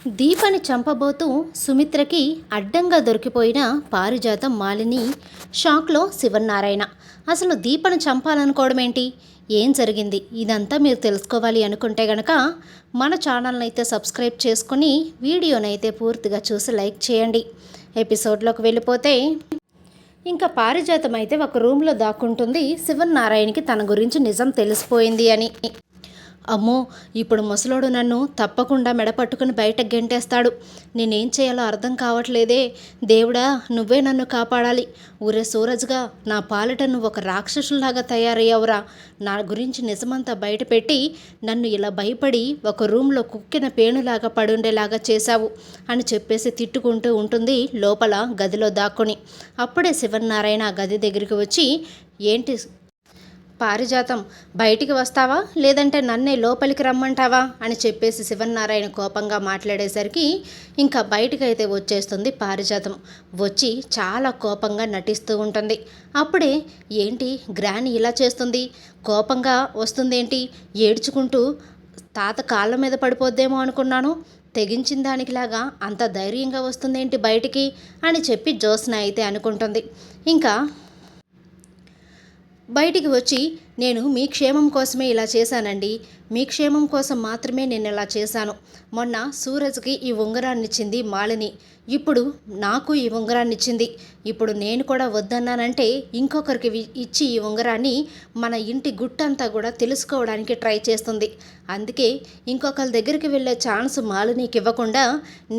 దీపని చంపబోతూ సుమిత్రకి అడ్డంగా దొరికిపోయిన పారిజాతం మాలిని. షాక్లో శివన్నారాయణ. అసలు దీపను చంపాలనుకోవడం ఏంటి, ఏం జరిగింది, ఇదంతా మీరు తెలుసుకోవాలి అనుకుంటే గనక మన ఛానల్ని అయితే సబ్స్క్రైబ్ చేసుకుని వీడియోనైతే పూర్తిగా చూసి లైక్ చేయండి. ఎపిసోడ్లోకి వెళ్ళిపోతే ఇంకా పారిజాతం అయితే ఒక రూమ్లో దాక్కుంటుంది. శివన్నారాయణకి తన గురించి నిజం తెలిసిపోయింది అని. అమ్మో, ఇప్పుడు ముసలోడు నన్ను తప్పకుండా మెడపట్టుకుని బయటకు గెంటేస్తాడు. నేనేం చేయాలో అర్థం కావట్లేదే. దేవుడా, నువ్వే నన్ను కాపాడాలి. ఊరే సూరజ్గా, నా పాలిట నువ్వు ఒక రాక్షసులాగా తయారయ్యావురా. నా గురించి నిజమంతా బయటపెట్టి నన్ను ఇలా భయపడి ఒక రూమ్లో కుక్కిన పేనులాగా పడుండేలాగా చేశావు అని చెప్పేసి తిట్టుకుంటూ ఉంటుంది లోపల గదిలో దాక్కుని. అప్పుడే శివన్నారాయణ గది దగ్గరికి వచ్చి, ఏంటి పారిజాతం, బయటికి వస్తావా లేదంటే నన్నే లోపలికి రమ్మంటావా అని చెప్పేసి శివన్నారాయణ కోపంగా మాట్లాడేసరికి ఇంకా బయటికైతే వచ్చేస్తుంది పారిజాతం. వచ్చి చాలా కోపంగా నటిస్తూ ఉంటుంది. అప్పుడే ఏంటి గ్రాని ఇలా చేస్తుంది, కోపంగా వస్తుందేంటి, ఏడ్చుకుంటూ తాత కాళ్ళ మీద పడిపోద్దేమో అనుకున్నాను, తెగించిన దానికిలాగా అంత ధైర్యంగా వస్తుందేంటి బయటికి అని చెప్పి జ్యోత్స్న అయితే అనుకుంటుంది. ఇంకా బయటికి వచ్చి, నేను మీ క్షేమం కోసమే ఇలా చేశానండి, మీ క్షేమం కోసం మాత్రమే నేను ఇలా చేశాను. మొన్న సూరజ్కి ఈ ఉంగరాన్ని ఇచ్చింది మాలిని, ఇప్పుడు నాకు ఈ ఉంగరాన్ని ఇచ్చింది. ఇప్పుడు నేను కూడా వద్దన్నానంటే ఇంకొకరికి ఇచ్చి ఈ ఉంగరాన్ని మన ఇంటి గుట్టంతా కూడా తెలుసుకోవడానికి ట్రై చేస్తుంది. అందుకే ఇంకొకరి దగ్గరికి వెళ్ళే ఛాన్స్ మాలినికి ఇవ్వకుండా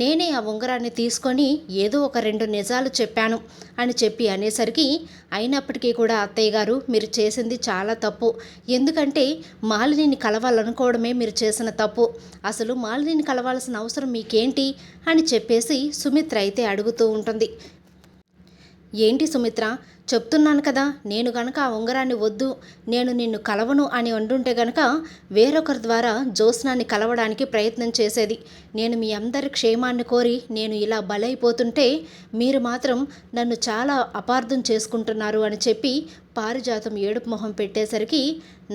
నేనే ఆ ఉంగరాన్ని తీసుకొని ఏదో ఒక 2 నిజాలు చెప్పాను అని చెప్పి అనేసరికి, అయినప్పటికీ కూడా అత్తయ్య గారు, మీరు చేసింది చాలా తప్పు. ఎందుకంటే మాలినిని కలవాలనుకోవడమే మీరు చేసిన తప్పు. అసలు మాలినిని కలవాల్సిన అవసరం మీకేంటి అని చెప్పేసి సుమిత్ర అయితే అడుగుతూ ఉంటుంది. ఏంటి సుమిత్ర, చెప్తున్నాను కదా, నేను గనక ఆ ఉంగరాన్ని వద్దు, నేను నిన్ను కలవను అని అంటుంటే గనక వేరొకరి ద్వారా జ్యోత్స్నాన్ని కలవడానికి ప్రయత్నం చేసేది. నేను మీ అందరి క్షేమాన్ని కోరి నేను ఇలా బలైపోతుంటే మీరు మాత్రం నన్ను చాలా అపార్థం చేసుకుంటున్నారు అని చెప్పి పారిజాతం ఏడుపు మొహం పెట్టేసరికి,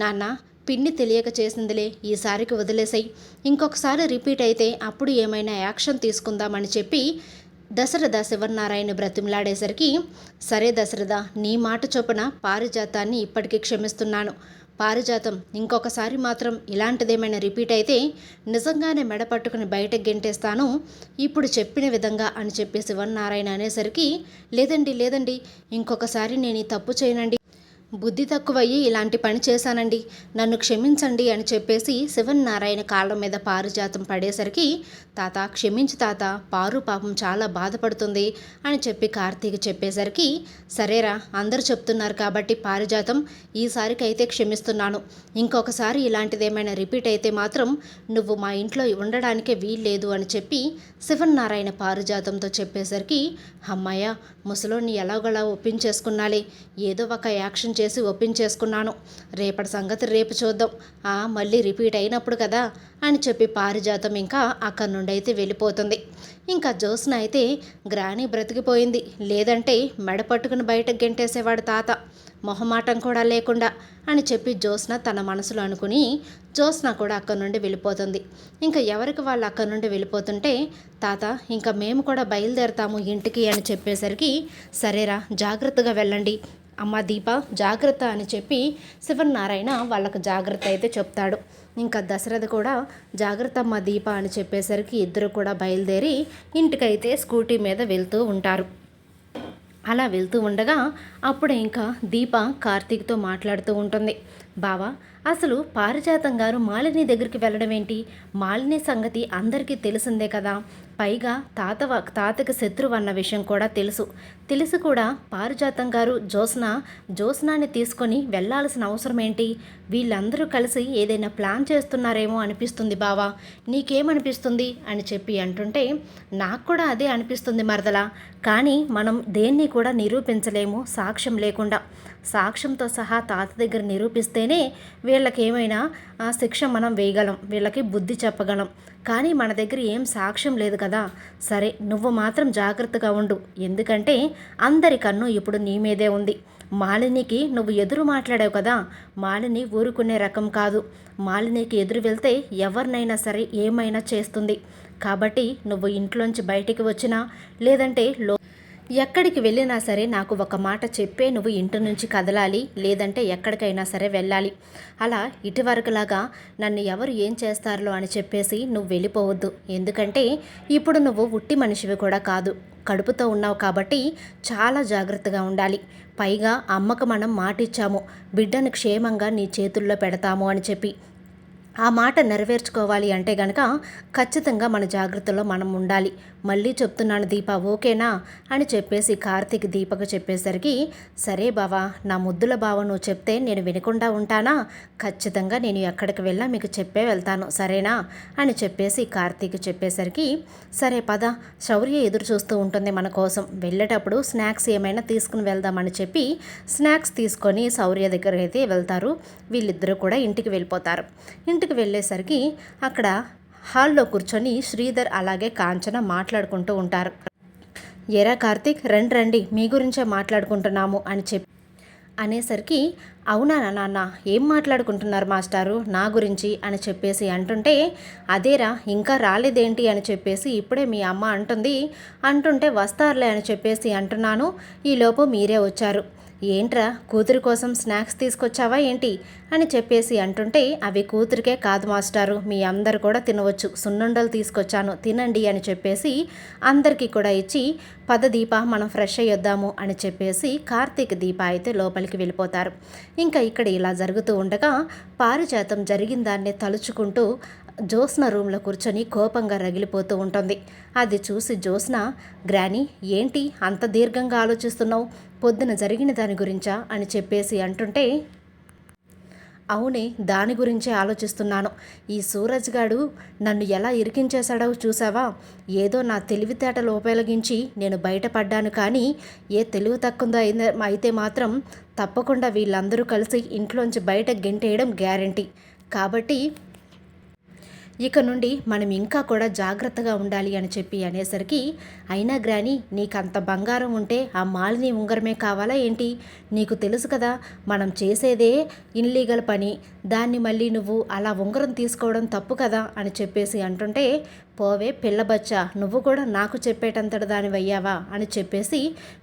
నాన్న, పిన్ని తెలియక చేసిందిలే, ఈసారికి వదిలేసాయి, ఇంకొకసారి రిపీట్ అయితే అప్పుడు ఏమైనా యాక్షన్ తీసుకుందామని చెప్పి దశరథ శివన్నారాయణ బ్రతిమలాడేసరికి, సరే దశరథ, నీ మాట చొప్పున పారిజాతాన్ని ఇప్పటికీ క్షమిస్తున్నాను. పారిజాతం, ఇంకొకసారి మాత్రం ఇలాంటిదేమైనా రిపీట్ అయితే నిజంగానే మెడ పట్టుకుని బయటకు గెంటేస్తాను, ఇప్పుడు చెప్పిన విధంగా అని చెప్పి శివన్నారాయణ అనేసరికి, లేదండి, ఇంకొకసారి నేను ఈ తప్పు చేయనండి, బుద్ధి తక్కువయ్యి ఇలాంటి పని చేశానండి, నన్ను క్షమించండి అని చెప్పేసి శివన్నారాయణ కాళ్ళ మీద పారిజాతం పడేసరికి, తాత క్షమించు తాత, పారు పాపం చాలా బాధపడుతుంది అని చెప్పి కార్తీక్ చెప్పేసరికి, సరేరా, అందరూ చెప్తున్నారు కాబట్టి పారిజాతం, ఈసారికైతే క్షమిస్తున్నాను, ఇంకొకసారి ఇలాంటిదేమైనా రిపీట్ అయితే మాత్రం నువ్వు మా ఇంట్లో ఉండడానికే వీల్లేదు అని చెప్పి శివన్నారాయణ పారిజాతంతో చెప్పేసరికి, అమ్మాయ, ముసలోని ఎలాగోలా ఒప్పించేసుకున్నాలే, ఏదో ఒక యాక్షన్ చేసి ఒప్పించేసుకున్నాను, రేపటి సంగతి రేపు చూద్దాం, మళ్ళీ రిపీట్ అయినప్పుడు కదా అని చెప్పి పారిజాతం ఇంకా అక్కడి నుండి అయితే వెళ్ళిపోతుంది. ఇంకా జ్యోత్స్న అయితే, గ్రాని బ్రతికిపోయింది, లేదంటే మెడ పట్టుకుని బయటకు గెంటేసేవాడు తాత, మొహమాటం కూడా లేకుండా అని చెప్పి జ్యోత్స్న తన మనసులో అనుకుని జ్యోత్స్న కూడా అక్కడి నుండి వెళ్ళిపోతుంది. ఇంకా ఎవరికి వాళ్ళు అక్కడి నుండి వెళ్ళిపోతుంటే, తాత ఇంకా మేము కూడా బయలుదేరతాము ఇంటికి అని చెప్పేసరికి, సరేరా, జాగ్రత్తగా వెళ్ళండి, అమ్మ దీప జాగ్రత్త అని చెప్పి శివన్నారాయణ వాళ్ళకు జాగ్రత్త అయితే చెప్తాడు. ఇంకా దశరథ కూడా జాగ్రత్త అమ్మ దీప అని చెప్పేసరికి ఇద్దరు కూడా బయలుదేరి ఇంటికైతే స్కూటీ మీద వెళ్తూ ఉంటారు. అలా వెళ్తూ ఉండగా అప్పుడే ఇంకా దీప కార్తీక్తో మాట్లాడుతూ ఉంటుంది. బావా, అసలు పారిజాతం గారు మాలిని దగ్గరికి వెళ్ళడం ఏంటి, మాలిని సంగతి అందరికీ తెలిసిందే కదా, పైగా తాతకి శత్రువు అన్న విషయం కూడా తెలిసి కూడా పారిజాతం గారు జ్యోత్స్నాని తీసుకొని వెళ్ళాల్సిన అవసరం ఏంటి, వీళ్ళందరూ కలిసి ఏదైనా ప్లాన్ చేస్తున్నారేమో అనిపిస్తుంది బావా, నీకేమనిపిస్తుంది అని చెప్పి అంటుంటే, నాకు కూడా అదే అనిపిస్తుంది మరదలా, కానీ మనం దేన్ని కూడా నిరూపించలేము సాక్ష్యం లేకుండా, సాక్ష్యంతో సహా తాత దగ్గర నిరూపిస్తేనే వీళ్ళకేమైనా శిక్ష మనం వేయగలం, వీళ్ళకి బుద్ధి చెప్పగలం, కానీ మన దగ్గర ఏం సాక్ష్యం లేదు కదా, సరే నువ్వు మాత్రం జాగ్రత్తగా ఉండు, ఎందుకంటే అందరి కన్ను ఇప్పుడు నీ మీదే ఉంది, మాలినికి నువ్వు ఎదురు మాట్లాడావు కదా, మాలిని ఊరుకునే రకం కాదు. మాలినికి ఎదురు వెళ్తే ఎవరినైనా సరే ఏమైనా చేస్తుంది. కాబట్టి నువ్వు ఇంట్లోంచి బయటికి వచ్చినా లేదంటే ఎక్కడికి వెళ్ళినా సరే నాకు ఒక మాట చెప్పే నువ్వు ఇంటి నుంచి కదలాలి, లేదంటే ఎక్కడికైనా సరే వెళ్ళాలి. అలా ఇటువరకులాగా నన్ను ఎవరు ఏం చేస్తారో అని చెప్పేసి నువ్వు వెళ్ళిపోవద్దు. ఎందుకంటే ఇప్పుడు నువ్వు ఉట్టి మనిషివి కూడా కాదు, కడుపుతో ఉన్నావు కాబట్టి చాలా జాగ్రత్తగా ఉండాలి. పైగా అమ్మకు మనం మాటిచ్చాము, బిడ్డను క్షేమంగా నీ చేతుల్లో పెడతాము అని చెప్పి. ఆ మాట నెరవేర్చుకోవాలి అంటే గనక ఖచ్చితంగా మన జాగ్రత్తలో మనం ఉండాలి. మళ్ళీ చెప్తున్నాను దీప, ఓకేనా అని చెప్పేసి కార్తీక్ దీపకు చెప్పేసరికి, సరే బావా, నా ముద్దుల బావ నువ్వు చెప్తే నేను వినకుండా ఉంటానా? ఖచ్చితంగా నేను ఎక్కడికి వెళ్ళా మీకు చెప్పే వెళ్తాను, సరేనా అని చెప్పేసి కార్తీక్ చెప్పేసరికి, సరే పద, శౌర్య ఎదురు చూస్తూ ఉంటుంది మన కోసం, వెళ్ళేటప్పుడు స్నాక్స్ ఏమైనా తీసుకుని వెళ్దామని చెప్పి స్నాక్స్ తీసుకొని శౌర్య దగ్గర అయితే వెళ్తారు. వీళ్ళిద్దరూ కూడా ఇంటికి వెళ్ళిపోతారు. ఇంటికి వెళ్ళేసరికి అక్కడ హాల్లో కూర్చొని శ్రీధర్ అలాగే కాంచన మాట్లాడుకుంటూ ఉంటారు. ఎరా కార్తీక్, రండి మీ గురించే మాట్లాడుకుంటున్నాము అని చెప్పి అనేసరికి, అవునా నాన్న, ఏం మాట్లాడుకుంటున్నారు మాస్టారు నా గురించి అని చెప్పేసి అంటుంటే, అదేరా ఇంకా రాలేదేంటి అని చెప్పేసి ఇప్పుడే మీ అమ్మ అంటుంటే వస్తారులే అని చెప్పేసి అంటున్నాను, ఈలోపు మీరే వచ్చారు. ఏంట్రా, కూతురి కోసం స్నాక్స్ తీసుకొచ్చావా ఏంటి అని చెప్పేసి అంటుంటే, అవి కూతురికే కాదు మాస్టారు, మీ అందరు కూడా తినవచ్చు, సున్నుండలు తీసుకొచ్చాను తినండి అని చెప్పేసి అందరికీ కూడా ఇచ్చి, పద దీప మనం ఫ్రెష్ అయ్యొద్దాము అని చెప్పేసి కార్తీక్ దీప అయితే లోపలికి వెళ్ళిపోతారు. ఇంకా ఇక్కడ ఇలా జరుగుతూ ఉండగా పారిజాతం జరిగిన దాన్నే తలుచుకుంటూ జ్యోత్స్న రూమ్లో కూర్చొని కోపంగా రగిలిపోతూ ఉంటుంది. అది చూసి జ్యోత్స్న, గ్రానీ ఏంటి అంత దీర్ఘంగా ఆలోచిస్తున్నావు, పొద్దున జరిగిన దాని గురించా అని చెప్పేసి అంటుంటే, అవునే, దాని గురించే ఆలోచిస్తున్నాను. ఈ సూరజ్ గాడు నన్ను ఎలా ఇరికించేశాడో చూసావా? ఏదో నా తెలివితేటలు ఉపయోగించి నేను బయటపడ్డాను, కానీ ఏ తెలివి తక్కువ అయితే మాత్రం తప్పకుండా వీళ్ళందరూ కలిసి ఇంట్లోంచి బయట గెంటేయడం గ్యారంటీ. కాబట్టి ఇక నుండి మనం ఇంకా కూడా జాగ్రత్తగా ఉండాలి అని చెప్పి అనేసరికి, అయినా గ్రాని నీకంత బంగారం ఉంటే ఆ మాలిని ఉంగరమే కావాలా ఏంటి? నీకు తెలుసు కదా మనం చేసేదే ఇన్లీగల్ పని, దాన్ని మళ్ళీ నువ్వు అలా ఉంగరం తీసుకోవడం తప్పు కదా అని చెప్పేసి అంటుంటే, పోవే పిల్లబచ్చ, నువ్వు కూడా నాకు చెప్పేటంతటి దానివయ్యావా అని చెప్పేసి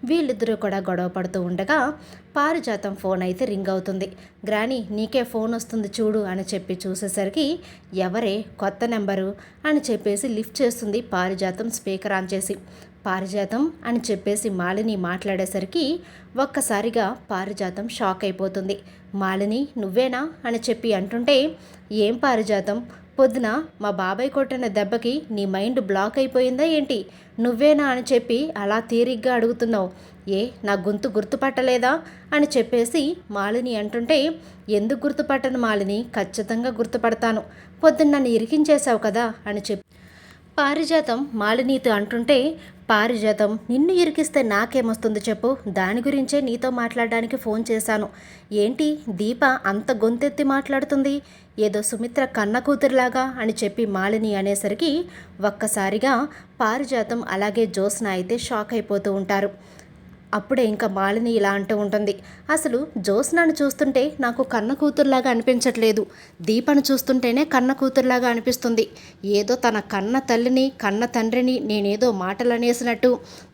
వీళ్ళిద్దరూ కూడా గొడవ పడుతూ ఉండగా పారిజాతం ఫోన్ అయితే రింగ్ అవుతుంది. గ్రాని నీకే ఫోన్ వస్తుంది చూడు అని చెప్పి చూసేసరికి, ఎవరే కొత్త నెంబరు అని చెప్పేసి లిఫ్ట్ చేస్తుంది పారిజాతం స్పీకర్ ఆన్ చేసి. పారిజాతం అని చెప్పేసి మాలిని మాట్లాడేసరికి ఒక్కసారిగా పారిజాతం షాక్ అయిపోతుంది. మాలిని నువ్వేనా అని చెప్పి అంటుంటే, ఏం పారిజాతం, పొద్దున మా బాబాయ్ కొట్టిన దెబ్బకి నీ మైండ్ బ్లాక్ అయిపోయిందా ఏంటి? నువ్వేనా అని చెప్పి అలా తీరిగ్గా అడుగుతున్నావు, ఏ నా గొంతు గుర్తుపట్టలేదా అని చెప్పేసి మాలిని అంటుంటే, ఎందుకు గుర్తుపట్టను మాలిని, ఖచ్చితంగా గుర్తుపడతాను, పొద్దున్న నన్ను ఇరికించేశావు కదా అని చెప్పి పారిజాతం మాలినీతో అంటుంటే, పారిజాతం నిన్ను ఇరికిస్తే నాకేమొస్తుంది చెప్పు, దాని గురించే నీతో మాట్లాడడానికి ఫోన్ చేశాను. ఏంటి దీప అంత గొంతెత్తి మాట్లాడుతుంది, ఏదో సుమిత్ర కన్న కూతురులాగా అని చెప్పి మాలిని అనేసరికి ఒక్కసారిగా పారిజాతం అలాగే జ్యోత్స్న అయితే షాక్ అయిపోతూ ఉంటారు. అప్పుడే ఇంకా మాలిని ఇలా అంటూ ఉంటుంది, అసలు జ్యోత్స్నను చూస్తుంటే నాకు కన్న కూతురులాగా అనిపించట్లేదు, దీపను చూస్తుంటేనే కన్న కూతురులాగా అనిపిస్తుంది. ఏదో తన కన్న తల్లిని కన్న తండ్రిని నేనేదో మాటలు అనేసినట్టు,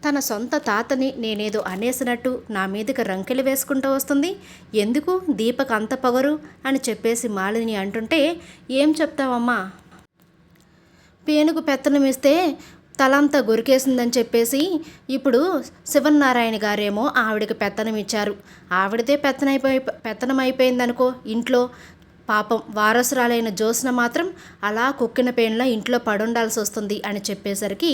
తన సొంత తాతని నేనేదో అనేసినట్టు నా మీదకి రంకెలు వేసుకుంటూ వస్తుంది. ఎందుకు దీపకు అంత పొగరు అని చెప్పేసి మాలిని అంటుంటే, ఏం చెప్తావమ్మా, పేనుగు పెత్తనం ఇస్తే తలంతా గొరికేసిందని చెప్పేసి ఇప్పుడు శివనారాయణ గారేమో ఆవిడకి పెత్తనం ఇచ్చారు, ఆవిడదే పెత్తనం అయిపోయిందనుకో ఇంట్లో. పాపం వారసురాలైన జ్యోత్స్న మాత్రం అలా కుక్కిన పేన్లా ఇంట్లో పడుండాల్సి వస్తుంది అని చెప్పేసరికి,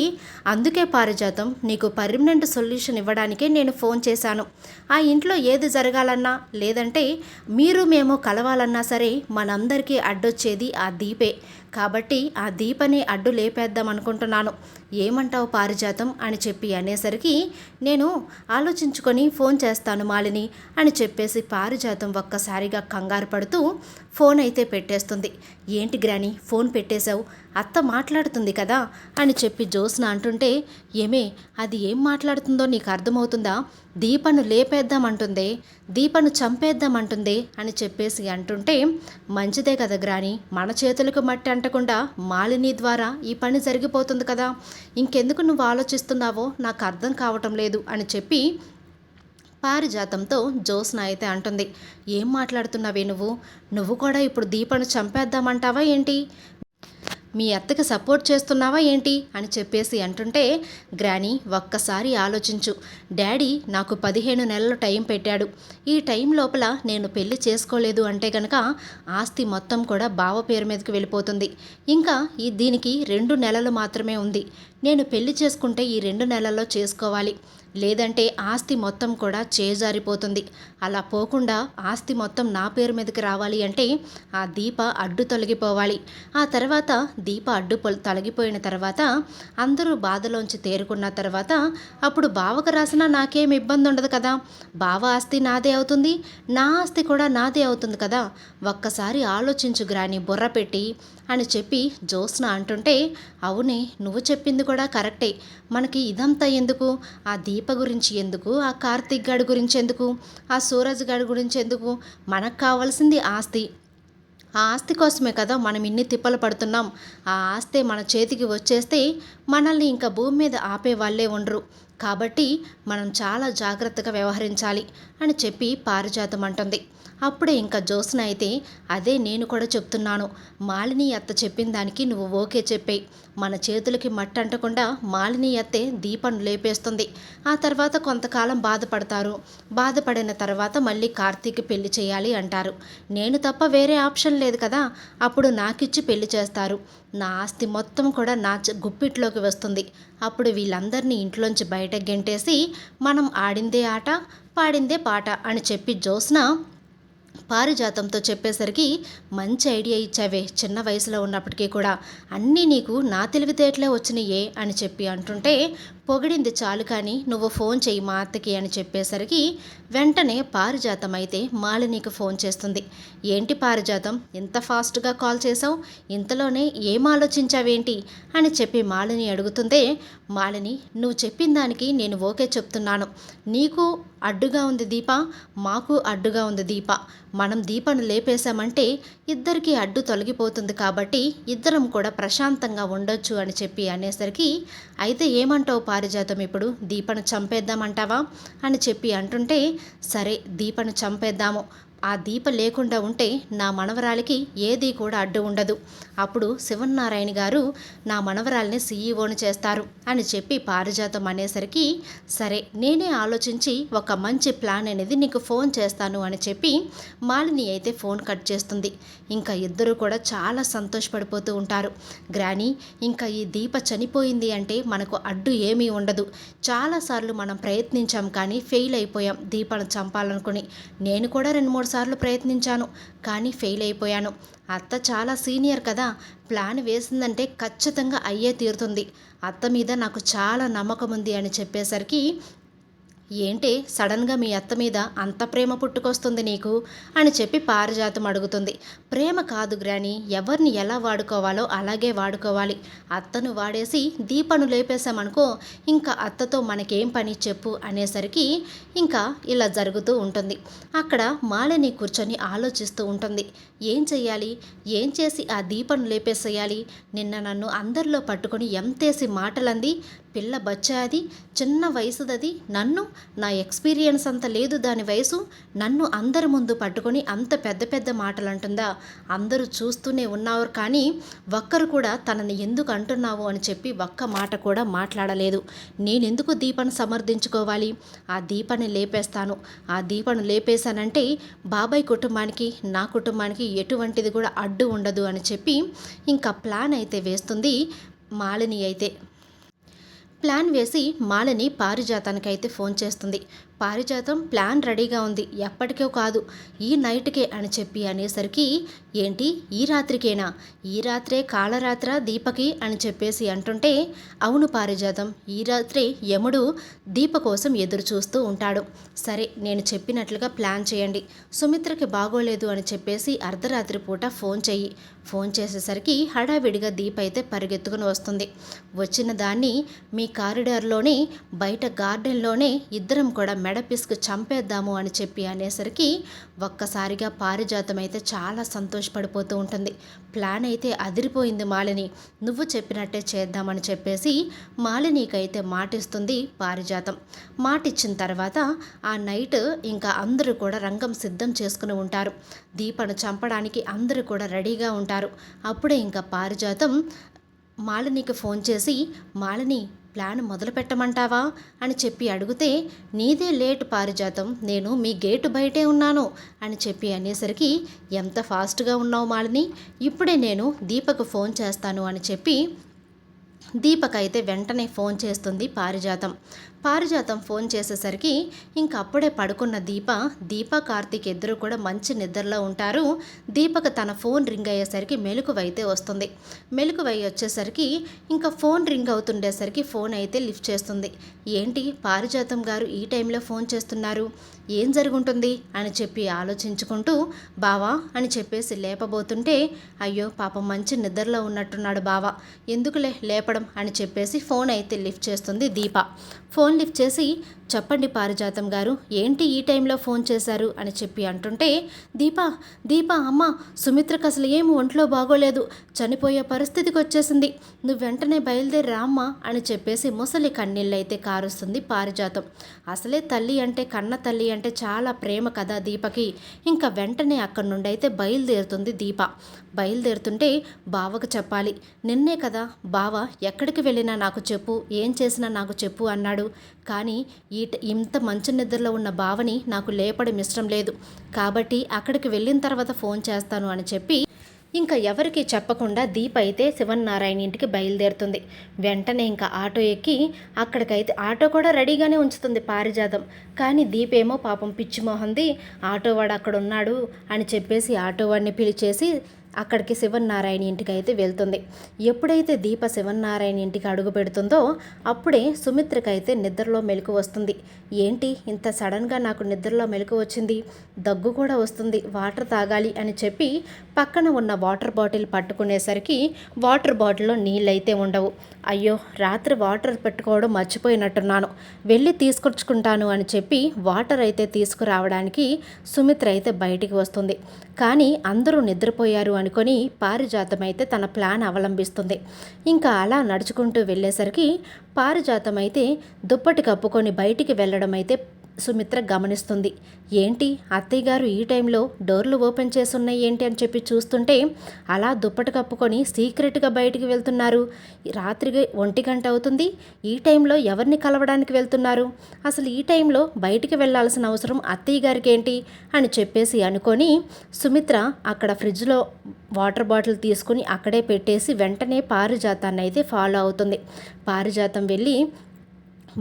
అందుకే పారిజాతం నీకు పర్మనెంట్ సొల్యూషన్ ఇవ్వడానికే నేను ఫోన్ చేశాను. ఆ ఇంట్లో ఏది జరగాలన్నా లేదంటే మీరు మేము కలవాలన్నా సరే మనందరికీ అడ్డొచ్చేది ఆ దీపే. కాబట్టి ఆ దీపని అడ్డు లేపేద్దాం అనుకుంటున్నాను, ఏమంటావు పారిజాతం అని చెప్పి అనేసరికి, నేను ఆలోచించుకొని ఫోన్ చేస్తాను మాలిని అని చెప్పేసి పారిజాతం ఒక్కసారిగా కంగారు పడుతూ ఫోన్ అయితే పెట్టేస్తుంది. ఏంటి గ్రాని ఫోన్ పెట్టేశావు అత్త మాట్లాడుతుంది కదా అని చెప్పి జ్యోత్స్న అంటుంటే, ఏమే అది ఏం మాట్లాడుతుందో నీకు అర్థమవుతుందా? దీపను లేపేద్దామంటుందే, దీపను చంపేద్దామంటుందే అని చెప్పేసి అంటుంటే, మంచిదే కదా గ్రాని, మన చేతులకు మట్టి అంటకుండా మాలిని ద్వారా ఈ పని జరిగిపోతుంది కదా, ఇంకెందుకు నువ్వు ఆలోచిస్తున్నావో నాకు అర్థం కావటం లేదు అని చెప్పి పారిజాతంతో జ్యోత్స్న అయితే అంటుంది. ఏం మాట్లాడుతున్నావే నువ్వు కూడా ఇప్పుడు దీపను చంపేద్దామంటావా ఏంటి? మీ అత్తకి సపోర్ట్ చేస్తున్నావా ఏంటి అని చెప్పేసి అంటుంటే, గ్రాని ఒక్కసారి ఆలోచించు. డాడీ నాకు 15 నెలలు టైం పెట్టాడు. ఈ టైం లోపల నేను పెళ్లి చేసుకోలేదు అంటే కనుక ఆస్తి మొత్తం కూడా బావ పేరు మీదకి వెళ్ళిపోతుంది. ఇంకా దీనికి 2 నెలలు మాత్రమే ఉంది. నేను పెళ్లి చేసుకుంటే ఈ 2 నెలల్లో చేసుకోవాలి, లేదంటే ఆస్తి మొత్తం కూడా చేజారిపోతుంది. అలా పోకుండా ఆస్తి మొత్తం నా పేరు మీదకి రావాలి అంటే ఆ దీప అడ్డు తొలగిపోవాలి. ఆ తర్వాత దీప అడ్డు తొలగిపోయిన తర్వాత అందరూ బాధలోంచి తేరుకున్న తర్వాత అప్పుడు బావకు రాసినా నాకేం ఇబ్బంది ఉండదు కదా, బావ ఆస్తి నాదే అవుతుంది, నా ఆస్తి కూడా నాదే అవుతుంది కదా, ఒక్కసారి ఆలోచించు గ్రాని బుర్ర పెట్టి అని చెప్పి జ్యోత్స్న అంటుంటే, అవునే నువ్వు చెప్పింది కూడా కరెక్టే, మనకి ఇదంతా ఎందుకు, ఆ దీప గురించి ఎందుకు, ఆ కార్తీక్ గాడి గురించి ఎందుకు, ఆ సూరజ్ గాడి గురించి ఎందుకు, మనకు కావాల్సింది ఆస్తి. ఆ ఆస్తి కోసమే కదా మనం ఇన్ని తిప్పలు పడుతున్నాం. ఆ ఆస్తి మన చేతికి వచ్చేస్తే మనల్ని ఇంకా భూమి మీద ఆపే వాళ్ళే ఉండరు. కాబట్టి మనం చాలా జాగ్రత్తగా వ్యవహరించాలి అని చెప్పి పారిజాతం అంటుంది. అప్పుడే ఇంకా జ్యోత్స్న అయితే, అదే నేను కూడా చెప్తున్నాను, మాలిని అత్త చెప్పిన దానికి నువ్వు ఓకే చెప్పేయి. మన చేతులకి మట్టి అంటకుండా మాలిని అత్తే దీపను లేపేస్తుంది. ఆ తర్వాత కొంతకాలం బాధపడతారు. బాధపడిన తర్వాత మళ్ళీ కార్తీక్ పెళ్లి చేయాలి అంటారు. నేను తప్ప వేరే ఆప్షన్ లేదు కదా, అప్పుడు నాకిచ్చి పెళ్లి చేస్తారు. నా ఆస్తి మొత్తం కూడా నా గుప్పిట్లోకి వస్తుంది. అప్పుడు వీళ్ళందరినీ ఇంట్లోంచి బయటకు గెంటేసి మనం ఆడిందే ఆట పాడిందే పాట అని చెప్పి జ్యోత్స్న పారిజాతంతో చెప్పేసరికి, మంచి ఐడియా ఇచ్చావే, చిన్న వయసులో ఉన్నప్పటికీ కూడా అన్నీ నీకు నా తెలివితేటలే వచ్చినాయే అని చెప్పి అంటుంటే, పొగిడింది చాలు కానీ నువ్వు ఫోన్ చెయ్యి మా అత్తకి అని చెప్పేసరికి వెంటనే పారిజాతం అయితే మాలినికి ఫోన్ చేస్తుంది. ఏంటి పారిజాతం ఇంత ఫాస్ట్గా కాల్ చేసావు, ఇంతలోనే ఏం ఆలోచించావేంటి అని చెప్పి మాలిని అడుగుతుందే, మాలిని నువ్వు చెప్పిన దానికి నేను ఓకే చెప్తున్నాను. నీకు అడ్డుగా ఉంది దీప, మాకు అడ్డుగా ఉంది దీప, మనం దీపను లేపేశామంటే ఇద్దరికీ అడ్డు తొలగిపోతుంది కాబట్టి ఇద్దరం కూడా ప్రశాంతంగా ఉండొచ్చు అని చెప్పి అనేసరికి, అయితే ఏమంటావు పారిజాతం, ఇప్పుడు దీపను చంపేద్దామంటావా అని చెప్పి అంటుంటే, సరే దీపను చంపేద్దాము, ఆ దీప లేకుండా ఉంటే నా మనవరాలికి ఏది కూడా అడ్డు ఉండదు, అప్పుడు శివనారాయణ గారు నా మనవరాల్ని సీఈఓని చేస్తారు అని చెప్పి పారిజాతం అనేసరికి, సరే నేనే ఆలోచించి ఒక మంచి ప్లాన్ అనేది నీకు ఫోన్ చేస్తాను అని చెప్పి మాలిని అయితే ఫోన్ కట్ చేస్తుంది. ఇంకా ఇద్దరు కూడా చాలా సంతోషపడిపోతూ ఉంటారు. గ్రాని ఇంకా ఈ దీప చనిపోయింది అంటే మనకు అడ్డు ఏమీ ఉండదు. చాలాసార్లు మనం ప్రయత్నించాం కానీ ఫెయిల్ అయిపోయాం దీపను చంపాలనుకుని. నేను కూడా 2-3 సార్లు ప్రయత్నించాను కానీ ఫెయిల్ అయిపోయాను. అత్త చాలా సీనియర్ కదా, ప్లాన్ వేసిందంటే ఖచ్చితంగా అయ్యే తీరుతుంది. అత్త మీద నాకు చాలా నమ్మకం ఉంది అని చెప్పేసరికి, ఏంటే సడన్గా మీ అత్త మీద అంత ప్రేమ పుట్టుకొస్తుంది నీకు అని చెప్పి పారిజాతం అడుగుతుంది. ప్రేమ కాదు గ్రాని, ఎవరిని ఎలా వాడుకోవాలో అలాగే వాడుకోవాలి. అత్తను వాడేసి దీపను లేపేశామనుకో ఇంకా అత్తతో మనకేం పని చెప్పు అనేసరికి ఇంకా ఇలా జరుగుతూ ఉంటుంది. అక్కడ మాలిని కూర్చొని ఆలోచిస్తూ ఉంటుంది. ఏం చెయ్యాలి, ఏం చేసి ఆ దీపను లేపేసేయాలి, నిన్న నన్ను అందరిలో పట్టుకొని ఎంతేసి మాటలంది, పిల్ల బచ్చా అది, చిన్న వయసుదది, నన్ను నా ఎక్స్పీరియన్స్ అంత లేదు దాని వయసు, నన్ను అందరి ముందు పట్టుకొని అంత పెద్ద పెద్ద మాటలు అంటుందా, అందరూ చూస్తూనే ఉన్నారు కానీ ఒక్కరు కూడా తనని ఎందుకు అంటున్నావు అని చెప్పి ఒక్క మాట కూడా మాట్లాడలేదు. నేనెందుకు దీపను సమర్థించుకోవాలి, ఆ దీపాన్ని లేపేస్తాను, ఆ దీపను లేపేశానంటే బాబాయ్ కుటుంబానికి నా కుటుంబానికి ఎటువంటిది కూడా అడ్డు ఉండదు అని చెప్పి ఇంకా ప్లాన్ అయితే వేస్తుంది మాలిని అయితే. ప్లాన్ వేసి మాలిని పారిజాతానికైతే ఫోన్ చేస్తుంది. పారిజాతం ప్లాన్ రెడీగా ఉంది, ఎప్పటికో కాదు ఈ నైట్కే అని చెప్పి అనేసరికి, ఏంటి ఈ రాత్రికేనా, ఈ రాత్రే కాళరాత్ర దీపకి అని చెప్పేసి అంటుంటే, అవును పారిజాతం, ఈ రాత్రే యముడు దీప కోసం ఎదురు చూస్తూ ఉంటాడు. సరే నేను చెప్పినట్లుగా ప్లాన్ చేయండి, సుమిత్రకి బాగోలేదు అని చెప్పేసి అర్ధరాత్రి పూట ఫోన్ చెయ్యి. ఫోన్ చేసేసరికి హడావిడిగా దీప అయితే పరిగెత్తుకుని వస్తుంది. వచ్చిన దాన్ని మీ కారిడార్లోనే బయట గార్డెన్లోనే ఇద్దరం కూడా మెడ పిసుకు చంపేద్దాము అని చెప్పి అనేసరికి ఒక్కసారిగా పారిజాతం అయితే చాలా సంతోషపడిపోతూ ఉంటుంది. ప్లాన్ అయితే అదిరిపోయింది మాలిని, నువ్వు చెప్పినట్టే చేద్దామని చెప్పేసి మాలినికైతే మాటిస్తుంది పారిజాతం. మాటిచ్చిన తర్వాత ఆ నైట్ ఇంకా అందరూ కూడా రంగం సిద్ధం చేసుకుని ఉంటారు. దీపను చంపడానికి అందరూ కూడా రెడీగా ఉంటారు. అప్పుడే ఇంకా పారిజాతం మాలినికి ఫోన్ చేసి, మాలిని ప్లాన్ మొదలు పెట్టమంటావా అని చెప్పి అడిగితే, నీదే లేట్ పారిజాతం, నేను మీ గేటు బయటే ఉన్నాను అని చెప్పి అనేసరికి, ఎంత ఫాస్ట్గా ఉన్నావు మాలిని, ఇప్పుడే నేను దీపకు ఫోన్ చేస్తాను అని చెప్పి దీపకైతే వెంటనే ఫోన్ చేస్తుంది పారిజాతం. పారిజాతం ఫోన్ చేసేసరికి ఇంకా అప్పుడే పడుకున్న దీప కార్తీక్ ఇద్దరు కూడా మంచి నిద్రలో ఉంటారు. దీపక్ తన ఫోన్ రింగ్ అయ్యేసరికి మెలకువైతే వస్తుంది. మెలకువై వచ్చేసరికి ఇంకా ఫోన్ రింగ్ అవుతుండేసరికి ఫోన్ అయితే లిఫ్ట్ చేస్తుంది. ఏంటి పారిజాతం గారు ఈ టైంలో ఫోన్ చేస్తున్నారు, ఏం జరుగుంటుంది అని చెప్పి ఆలోచించుకుంటూ, బావా అని చెప్పేసి లేపబోతుంటే, అయ్యో పాపం మంచి నిద్రలో ఉన్నట్టున్నాడు బావా, ఎందుకులే లేపడం అని చెప్పేసి ఫోన్ అయితే లిఫ్ట్ చేస్తుంది దీప. ఫోన్ లిఫ్ట్ చేసి, చెప్పండి పారిజాతం గారు, ఏంటి ఈ టైంలో ఫోన్ చేశారు అని చెప్పి అంటుంటే, దీప అమ్మ, సుమిత్రకు అసలు ఏమి ఒంట్లో బాగోలేదు, చనిపోయే పరిస్థితికి వచ్చేసింది, నువ్వు వెంటనే బయలుదేరి రామ్మా అని చెప్పేసి ముసలి కన్నీళ్ళైతే కారుస్తుంది పారిజాతం. అసలే తల్లి అంటే, కన్న తల్లి అంటే చాలా ప్రేమ కదా దీపకి. ఇంకా వెంటనే అక్కడి నుండి అయితే బయలుదేరుతుంది దీప. బయలుదేరుతుంటే, బావకు చెప్పాలి, నిన్నే కదా బావ ఎక్కడికి వెళ్ళినా నాకు చెప్పు, ఏం చేసినా నాకు చెప్పు అన్నాడు, కానీ ఇంత మంచి నిద్రలో ఉన్న బావని నాకు లేపడం ఇష్టం లేదు, కాబట్టి అక్కడికి వెళ్ళిన తర్వాత ఫోన్ చేస్తాను అని చెప్పి ఇంకా ఎవరికి చెప్పకుండా దీప అయితే శివన్నారాయణ ఇంటికి బయలుదేరుతుంది. వెంటనే ఇంకా ఆటో ఎక్కి అక్కడికైతే ఆటో కూడా రెడీగానే ఉంచుతుంది పారిజాతం. కానీ దీపేమో పాపం పిచ్చిమోహంది, ఆటోవాడు అక్కడ ఉన్నాడు అని చెప్పేసి ఆటోవాడిని పిలిచేసి అక్కడికి శివన్నారాయణ ఇంటికి అయితే వెళ్తుంది. ఎప్పుడైతే దీప శివన్నారాయణ ఇంటికి అడుగు పెడుతుందో అప్పుడే సుమిత్రకైతే నిద్రలో మెలకు వస్తుంది. ఏంటి ఇంత సడన్గా నాకు నిద్రలో మెలకు వచ్చింది, దగ్గు కూడా వస్తుంది, వాటర్ తాగాలి అని చెప్పి పక్కన ఉన్న వాటర్ బాటిల్ పట్టుకునేసరికి వాటర్ బాటిల్లో నీళ్ళైతే ఉండవు. అయ్యో రాత్రి వాటర్ పెట్టుకోవడం మర్చిపోయినట్టున్నాను, వెళ్ళి తీసుకొచ్చుకుంటాను అని చెప్పి వాటర్ అయితే తీసుకురావడానికి సుమిత్ర అయితే బయటికి వస్తుంది. కానీ అందరూ నిద్రపోయారు అనుకొని పారిజాతం అయితే తన ప్లాన్ అవలంబిస్తుంది. ఇంకా అలా నడుచుకుంటూ వెళ్ళేసరికి పారిజాతం అయితే దుప్పటి కప్పుకొని బయటికి వెళ్ళడం అయితే సుమిత్ర గమనిస్తుంది. ఏంటి అత్తయ్య గారు ఈ టైంలో డోర్లు ఓపెన్ చేసున్నాయి ఏంటి అని చెప్పి చూస్తుంటే, అలా దుప్పటి కప్పుకొని సీక్రెట్గా బయటికి వెళ్తున్నారు, రాత్రికి 1 గంట అవుతుంది, ఈ టైంలో ఎవరిని కలవడానికి వెళ్తున్నారు, అసలు ఈ టైంలో బయటికి వెళ్ళాల్సిన అవసరం అత్తయ్య గారికి ఏంటి అని చెప్పేసి అనుకొని సుమిత్ర అక్కడ ఫ్రిడ్జ్లో వాటర్ బాటిల్ తీసుకుని అక్కడే పెట్టేసి వెంటనే పారిజాతాన్ని అయితే ఫాలో అవుతుంది. పారిజాతం వెళ్ళి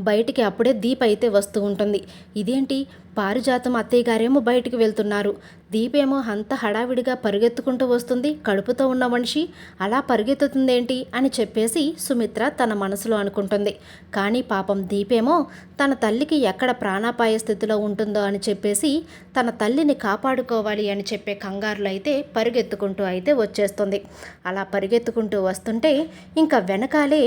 బయటికి అప్పుడే దీప అయితే వస్తూ ఉంటుంది. ఇదేంటి పారిజాతం అత్తయ్య గారేమో బయటికి వెళ్తున్నారు, దీపేమో అంత హడావిడిగా పరిగెత్తుకుంటూ వస్తుంది, కడుపుతో ఉన్న మనిషి అలా పరిగెత్తుతుందేంటి అని చెప్పేసి సుమిత్ర తన మనసులో అనుకుంటుంది. కానీ పాపం దీపేమో తన తల్లికి ఎక్కడ ప్రాణాపాయ స్థితిలో ఉంటుందో అని చెప్పేసి తన తల్లిని కాపాడుకోవాలి అని చెప్పే కంగారులో అయితే పరిగెత్తుకుంటూ అయితే వచ్చేస్తుంది. అలా పరిగెత్తుకుంటూ వస్తుంటే ఇంకా వెనకాలే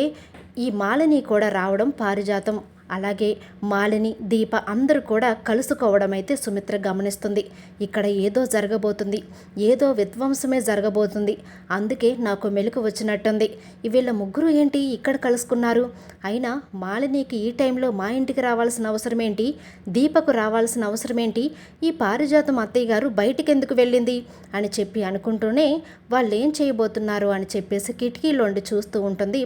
ఈ మాలిని కూడా రావడం పారిజాతం అలాగే మాలిని దీప అందరూ కూడా కలుసుకోవడం అయితే సుమిత్ర గమనిస్తుంది. ఇక్కడ ఏదో జరగబోతుంది, ఏదో విధ్వంసమే జరగబోతుంది, అందుకే నాకు మెలకు వచ్చినట్టుంది, వీళ్ళ ముగ్గురు ఏంటి ఇక్కడ కలుసుకున్నారు, అయినా మాలినికి ఈ టైంలో మా ఇంటికి రావాల్సిన అవసరం ఏంటి, దీపకు రావాల్సిన అవసరం ఏంటి, ఈ పారిజాతం అత్తయ్య గారు బయటికి ఎందుకు వెళ్ళింది అని చెప్పి అనుకుంటూనే వాళ్ళు ఏం చేయబోతున్నారు అని చెప్పేసి కిటికీలోండి చూస్తూ ఉంటుంది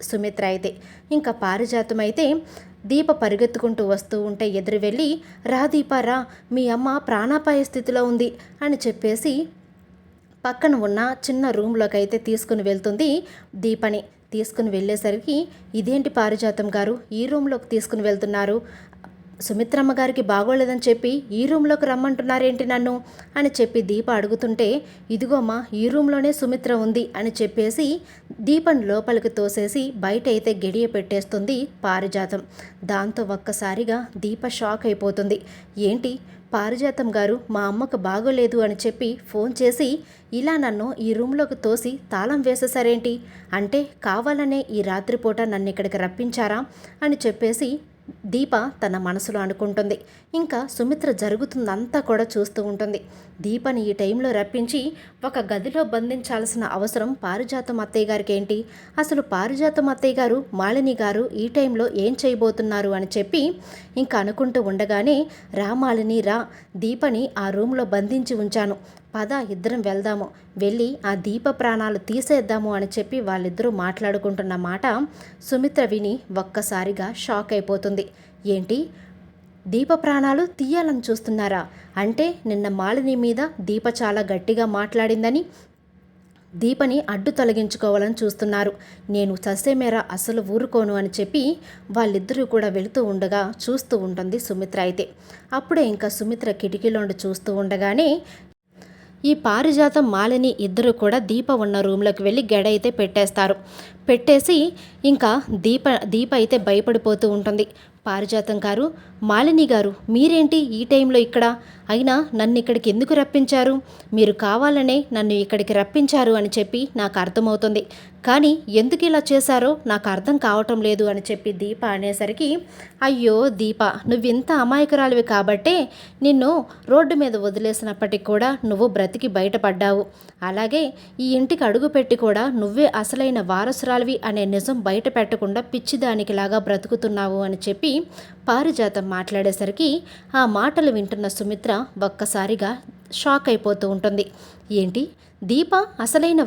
సుమిత్ర అయితే. ఇంకా పారిజాతం అయితే దీప పరిగెత్తుకుంటూ వస్తూ ఉంటే ఎదురు వెళ్ళి, రా దీప రా, మీ అమ్మ ప్రాణాపాయ స్థితిలో ఉంది అని చెప్పేసి పక్కన ఉన్న చిన్న రూమ్లోకి అయితే తీసుకుని వెళ్తుంది దీపని. తీసుకుని వెళ్ళేసరికి, ఇదేంటి పారిజాతం గారు ఈ రూమ్లోకి తీసుకుని వెళ్తున్నారు, సుమిత్రమ్మ గారికి బాగోలేదని చెప్పి ఈ రూమ్లోకి రమ్మంటున్నారేంటి నన్ను అని చెప్పి దీప అడుగుతుంటే, ఇదిగోమ్మా ఈ రూమ్లోనే సుమిత్ర ఉంది అని చెప్పేసి దీపను లోపలికి తోసేసి బయట అయితే గడియ పెట్టేస్తుంది పారిజాతం. దాంతో ఒక్కసారిగా దీప షాక్ అయిపోతుంది. ఏంటి పారిజాతం గారు మా అమ్మకు బాగోలేదు అని చెప్పి ఫోన్ చేసి ఇలా నన్ను ఈ రూమ్లోకి తోసి తాళం వేసేసారేంటి, అంటే కావాలనే ఈ రాత్రిపూట నన్ను ఇక్కడికి రప్పించారా అని చెప్పేసి దీప తన మనసులో అనుకుంటుంది. ఇంకా సుమిత్ర జరుగుతుందంతా కూడా చూస్తూ ఉంటుంది. దీపని ఈ టైంలో రప్పించి ఒక గదిలో బంధించాల్సిన అవసరం పారిజాతం అత్తయ్య గారికి ఏంటి, అసలు పారిజాతం అత్తయ్య గారు మాలిని గారు ఈ టైంలో ఏం చేయబోతున్నారు అని చెప్పి ఇంకా అనుకుంటూ ఉండగానే, రా మాలిని రా, దీపని ఆ రూమ్లో బంధించి ఉంచాను, పద ఇద్దరం వెళ్దాము, వెళ్ళి ఆ దీప ప్రాణాలు తీసేద్దాము అని చెప్పి వాళ్ళిద్దరూ మాట్లాడుకుంటున్న మాట సుమిత్ర విని ఒక్కసారిగా షాక్ అయిపోతుంది. ఏంటి దీప ప్రాణాలు తీయాలని చూస్తున్నారా, అంటే నిన్న మాలిని మీద దీప చాలా గట్టిగా మాట్లాడిందని దీపని అడ్డు తొలగించుకోవాలని చూస్తున్నారు, నేను ససేమేరా అసలు ఊరుకోను అని చెప్పి వాళ్ళిద్దరూ కూడా వెళుతూ ఉండగా చూస్తూ ఉంటుంది సుమిత్ర. అయితే అప్పుడే ఇంకా సుమిత్ర కిటికీలోండి చూస్తూ ఉండగానే ఈ పారిజాతం మాలిని ఇద్దరు కూడా దీప ఉన్న రూమ్లోకి వెళ్ళి గెడ అయితే పెట్టేసి ఇంకా దీప అయితే భయపడిపోతూ ఉంటుంది. పారిజాతం గారు, మాలిని గారు మీరేంటి ఈ టైంలో ఇక్కడ, అయినా నన్ను ఇక్కడికి ఎందుకు రప్పించారు, మీరు కావాలనే నన్ను ఇక్కడికి రప్పించారు అని చెప్పి నాకు అర్థమవుతుంది, కానీ ఎందుకు ఇలా చేశారో నాకు అర్థం కావటం లేదు అని చెప్పి దీప అనేసరికి, అయ్యో దీప, నువ్వింత అమాయకురాలివి కాబట్టే నిన్ను రోడ్డు మీద వదిలేసినప్పటికి కూడా నువ్వు బ్రతికి బయటపడ్డావు, అలాగే ఈ ఇంటికి అడుగుపెట్టి కూడా నువ్వే అసలైన వారసురాలివి అనే నిజం బయట పెట్టకుండా పిచ్చిదానికిలాగా బ్రతుకుతున్నావు అని చెప్పి పారిజాతం మాట్లాడేసరికి ఆ మాటలు వింటున్న సుమిత్ర ఒక్కసారిగా షాక్ అయిపోతూ ఉంటుంది. ఏంటి దీప అసలైన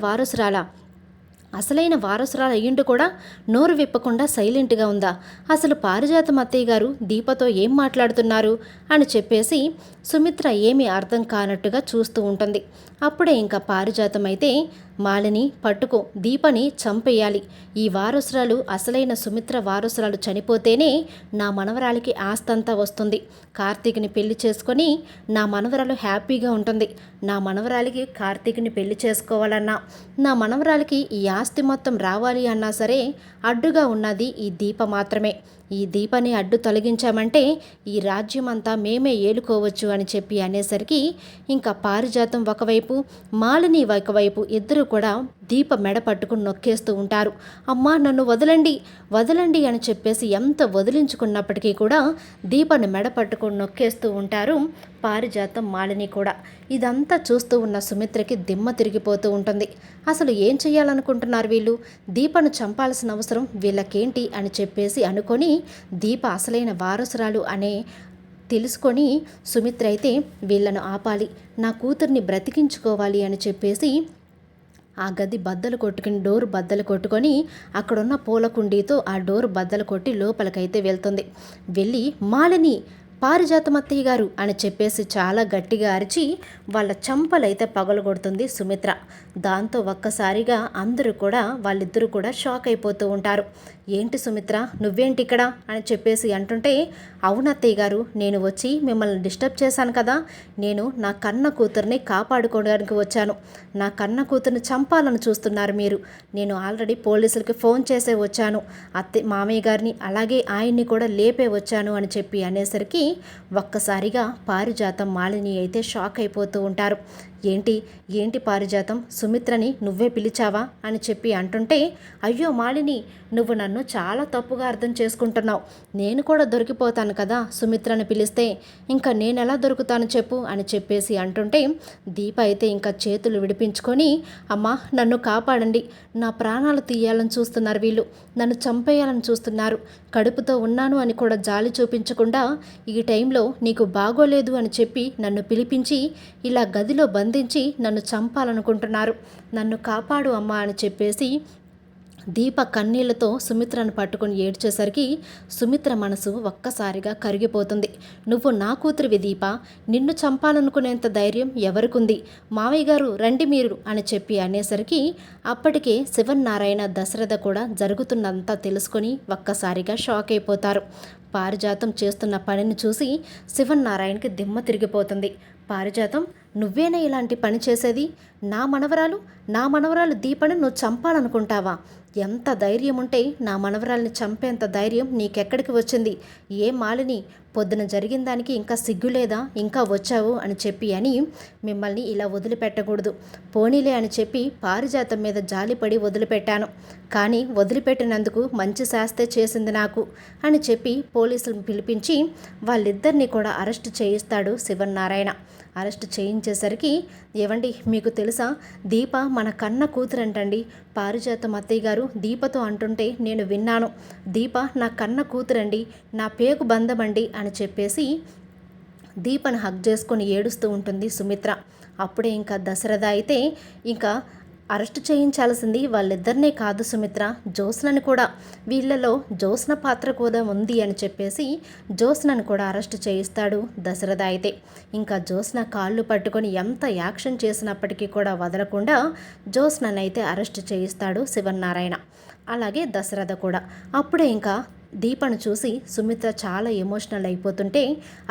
వారసురాలు అయ్యిండు కూడా నోరు విప్పకుండా సైలెంట్గా ఉందా, అసలు పారిజాతం అత్తయ్య గారు దీపతో ఏం మాట్లాడుతున్నారు అని చెప్పేసి సుమిత్ర ఏమీ అర్థం కానట్టుగా చూస్తూ ఉంటుంది. అప్పుడే ఇంకా పారిజాతం అయితే, మాలిని పట్టుకో, దీపని చంపేయాలి, ఈ వారసురాలు అసలైన సుమిత్ర వారసురాలు చనిపోతేనే నా మనవరాలికి ఆస్తంతా వస్తుంది, కార్తీక్ని పెళ్లి చేసుకొని నా మనవరాలు హ్యాపీగా ఉంటుంది, నా మనవరాలికి కార్తీక్ని పెళ్లి చేసుకోవాలన్నా, నా మనవరాలికి ఈ ఆస్తి మొత్తం రావాలి అన్నా సరే అడ్డుగా ఉన్నది ఈ దీప మాత్రమే, ఈ దీపని అడ్డు తొలగించామంటే ఈ రాజ్యం అంతా మేమే ఏలుకోవచ్చు అని చెప్పి అనేసరికి ఇంకా పారిజాతం ఒకవైపు, మాలిని ఒకవైపు ఇద్దరు కూడా దీప మెడ పట్టుకుని నొక్కేస్తూ ఉంటారు. అమ్మా నన్ను వదలండి అని చెప్పేసి ఎంత వదిలించుకున్నప్పటికీ కూడా దీపను మెడ పట్టుకుని నొక్కేస్తూ ఉంటారు పారిజాతం మాలిని కూడా. ఇదంతా చూస్తూ ఉన్న సుమిత్రకి దిమ్మ తిరిగిపోతూ ఉంటుంది. అసలు ఏం చేయాలనుకుంటున్నారు వీళ్ళు, దీపను చంపాల్సిన అవసరం వీళ్ళకేంటి అని చెప్పేసి అనుకొని దీప అసలైన వారసురాలు అనే తెలుసుకొని సుమిత్ర అయితే వీళ్ళను ఆపాలి, నా కూతుర్ని బ్రతికించుకోవాలి అని చెప్పేసి ఆ గది డోర్ బద్దలు కొట్టుకొని అక్కడున్న పూల కుండీతో ఆ డోర్ బద్దలు కొట్టి లోపలికైతే వెళ్తుంది. వెళ్ళి మాలిని, పారిజాతం అత్తయ్య గారు అని చెప్పేసి చాలా గట్టిగా అరిచి వాళ్ళ చంపలైతే పగలగొడుతుంది సుమిత్ర. దాంతో ఒక్కసారిగా వాళ్ళిద్దరూ కూడా షాక్ అయిపోతూ ఉంటారు. ఏంటి సుమిత్ర నువ్వేంటి ఇక్కడ అని చెప్పేసి అంటుంటే, అవునత్తయ్య గారు, నేను వచ్చి మిమ్మల్ని డిస్టర్బ్ చేశాను కదా, నేను నా కన్న కూతుర్ని కాపాడుకోవడానికి వచ్చాను, నా కన్న కూతుర్ని చంపాలని చూస్తున్నారు మీరు, నేను ఆల్రెడీ పోలీసులకి ఫోన్ చేసే వచ్చాను, మామయ్య గారిని అలాగే ఆయన్ని కూడా లేపే వచ్చాను అని చెప్పి అనేసరికి ఒక్కసారిగా పారిజాతం మాలిని అయితే షాక్ అయిపోతూ ఉంటారు. ఏంటి పారిజాతం, సుమిత్రని నువ్వే పిలిచావా అని చెప్పి అంటుంటే, అయ్యో మాలిని, నువ్వు నన్ను చాలా తప్పుగా అర్థం చేసుకుంటున్నావు, నేను కూడా దొరికిపోతాను కదా సుమిత్రని పిలిస్తే, ఇంకా నేనెలా దొరుకుతాను చెప్పు అని చెప్పేసి అంటుంటే, దీప అయితే ఇంకా చేతులు విడిపించుకొని, అమ్మా నన్ను కాపాడండి, నా ప్రాణాలు తీయాలని చూస్తున్నారు వీళ్ళు, నన్ను చంపేయాలని చూస్తున్నారు, కడుపుతో ఉన్నాను అని కూడా జాలి చూపించకుండా ఈ టైంలో నీకు బాగోలేదు అని చెప్పి నన్ను పిలిపించి ఇలా గదిలో బంధించి నన్ను చంపాలనుకుంటున్నారు, నన్ను కాపాడు అమ్మా అని చెప్పేసి దీప కన్నీళ్లతో సుమిత్రను పట్టుకొని ఏడ్చేసరికి సుమిత్ర మనసు ఒక్కసారిగా కరిగిపోతుంది. నువ్వు నా కూతురివి దీప, నిన్ను చంపాలనుకునేంత ధైర్యం ఎవరికుంది? మావయ్య గారు రండి మీరు అని చెప్పి అనేసరికి అప్పటికే శివన్నారాయణ దశరథ కూడా జరుగుతున్నంతా తెలుసుకొని ఒక్కసారిగా షాక్ అయిపోతారు. పారిజాతం చేస్తున్న పనిని చూసి శివన్నారాయణకి దిమ్మ తిరిగిపోతుంది. పారిజాతం, నువ్వేనా ఇలాంటి పని చేసేది? నా మనవరాలు దీపను నువ్వు చంపాలనుకుంటావా? ఎంత ధైర్యం ఉంటే నా మనవరాల్ని చంపేంత ధైర్యం నీకెక్కడికి వచ్చింది? ఏ మాలిని, పొద్దున జరిగిన దానికి ఇంకా సిగ్గులేదా? ఇంకా వచ్చావు అని చెప్పి అని మిమ్మల్ని ఇలా వదిలిపెట్టకూడదు. పోనీలే అని చెప్పి పారిజాతం మీద జాలిపడి వదిలిపెట్టాను, కానీ వదిలిపెట్టినందుకు మంచి శాస్తే చేసింది నాకు అని చెప్పి పోలీసులను పిలిపించి వాళ్ళిద్దరినీ కూడా అరెస్ట్ చేయిస్తాడు శివన్నారాయణ. అరెస్ట్ చేయించేసరికి, ఏవండి మీకు తెలుసా, దీప మన కన్న కూతురంటండి. పారిజాతం అత్తయ్య గారు దీపతో అంటుంటే నేను విన్నాను. దీప నా కన్న కూతురండి, నా పేగు బంధమండి అని చెప్పేసి దీపను హగ్ చేసుకొని ఏడుస్తూ ఉంటుంది సుమిత్ర. అప్పుడే ఇంకా దశరథ అయితే ఇంకా అరెస్ట్ చేయించాల్సింది వాళ్ళిద్దరినే కాదు సుమిత్ర, జ్యోత్స్నని కూడా. వీళ్ళలో జ్యోత్స్న పాత్ర కూడా ఉంది అని చెప్పేసి జ్యోత్స్నని కూడా అరెస్ట్ చేయిస్తాడు దశరథ. అయితే ఇంకా జ్యోత్స్న కాళ్ళు పట్టుకొని ఎంత యాక్షన్ చేసినప్పటికీ కూడా వదలకుండా జ్యోత్స్నని అయితే అరెస్ట్ చేయిస్తాడు శివన్నారాయణ. అలాగే దశరథ కూడా. అప్పుడే ఇంకా దీపను చూసి సుమిత్ర చాలా ఎమోషనల్ అయిపోతుంటే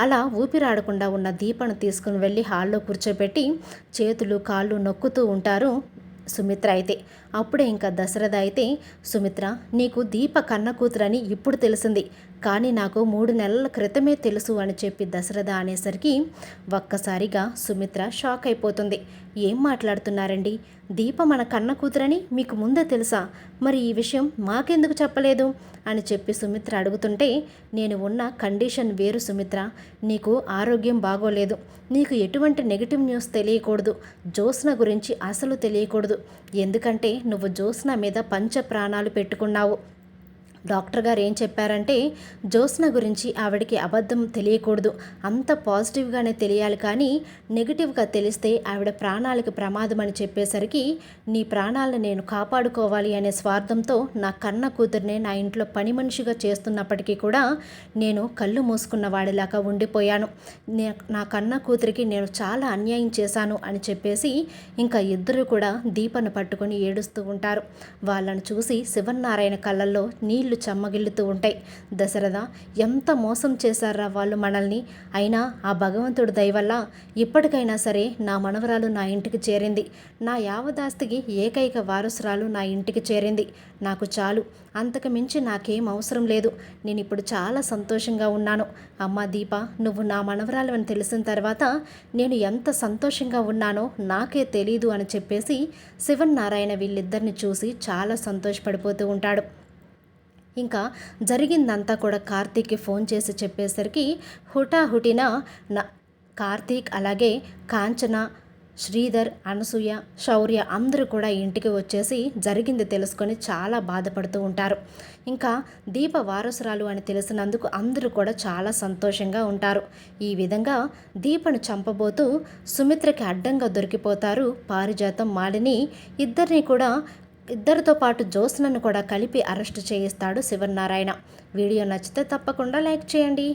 అలా ఊపిరాడకుండా ఉన్న దీపను తీసుకుని వెళ్ళి హాల్లో కూర్చోబెట్టి చేతులు కాళ్ళు నొక్కుతూ ఉంటారు సుమిత్ర అయితే. అప్పుడే ఇంకా దశరథ అయితే, సుమిత్ర నీకు దీప కన్న కూతురని ఇప్పుడు తెలిసింది, కానీ నాకు 3 నెలల క్రితమే తెలుసు అని చెప్పి దశరథ అనేసరికి ఒక్కసారిగా సుమిత్ర షాక్ అయిపోతుంది. ఏం మాట్లాడుతున్నారండి? దీప మన కన్న కూతురని మీకు ముందే తెలుసా? మరి ఈ విషయం మాకెందుకు చెప్పలేదు అని చెప్పి సుమిత్ర అడుగుతుంటే, నేను ఉన్న కండిషన్ వేరు సుమిత్ర, నీకు ఆరోగ్యం బాగోలేదు, నీకు ఎటువంటి నెగిటివ్ న్యూస్ తెలియకూడదు, జ్యోత్స్న గురించి అసలు తెలియకూడదు, ఎందుకంటే నువ్వు జ్యోత్స్న మీద పంచ ప్రాణాలు పెట్టుకున్నావు. డాక్టర్ గారు ఏం చెప్పారంటే జ్యోత్స్న గురించి ఆవిడకి అబద్ధం తెలియకూడదు, అంత పాజిటివ్గానే తెలియాలి, కానీ నెగిటివ్గా తెలిస్తే ఆవిడ ప్రాణాలకు ప్రమాదం అని చెప్పేసరికి నీ ప్రాణాలను నేను కాపాడుకోవాలి అనే స్వార్థంతో నా కన్న కూతుర్నే నా ఇంట్లో పని మనిషిగా చేస్తున్నప్పటికీ కూడా నేను కళ్ళు మూసుకున్న వాడిలాగా ఉండిపోయాను. నా కన్న కూతురికి నేను చాలా అన్యాయం చేశాను అని చెప్పేసి ఇంకా ఇద్దరు కూడా దీపను పట్టుకొని ఏడుస్తూ ఉంటారు. వాళ్ళను చూసి శివన్నారాయణ కళ్ళల్లో నీళ్లు చెమ్మగిల్లుతూ ఉంటాయి. దశరథ, ఎంత మోసం చేశారా వాళ్ళు మనల్ని, అయినా ఆ భగవంతుడి దయ వల్ల ఇప్పటికైనా సరే నా మనవరాలు నా ఇంటికి చేరింది, నా యావదాస్తికి ఏకైక వారసురాలు నా ఇంటికి చేరింది, నాకు చాలు, అంతకు మించి నాకేం అవసరం లేదు, నేను ఇప్పుడు చాలా సంతోషంగా ఉన్నాను. అమ్మ దీప, నువ్వు నా మనవరాలు అని తెలిసిన తర్వాత నేను ఎంత సంతోషంగా ఉన్నానో నాకే తెలీదు అని చెప్పేసి శివన్నారాయణ వీళ్ళిద్దరిని చూసి చాలా సంతోషపడిపోతూ ఉంటాడు. ఇంకా జరిగిందంతా కూడా కార్తీక్కి ఫోన్ చేసి చెప్పేసరికి హుటాహుటిన కార్తీక్ అలాగే కాంచన, శ్రీధర్, అనసూయ, శౌర్య అందరూ కూడా ఇంటికి వచ్చేసి జరిగింది తెలుసుకొని చాలా బాధపడుతూ ఉంటారు. ఇంకా దీప వారసురాలు అని తెలిసినందుకు అందరూ కూడా చాలా సంతోషంగా ఉంటారు. ఈ విధంగా దీపను చంపబోతూ సుమిత్రకి అడ్డంగా దొరికిపోతారు పారిజాతం, మాలిని. ఇద్దరితో పాటు జ్యోత్స్నను కూడా కలిపి అరెస్టు చేయిస్తాడు శివన్నారాయణ. వీడియో నచ్చితే తప్పకుండా లైక్ చేయండి.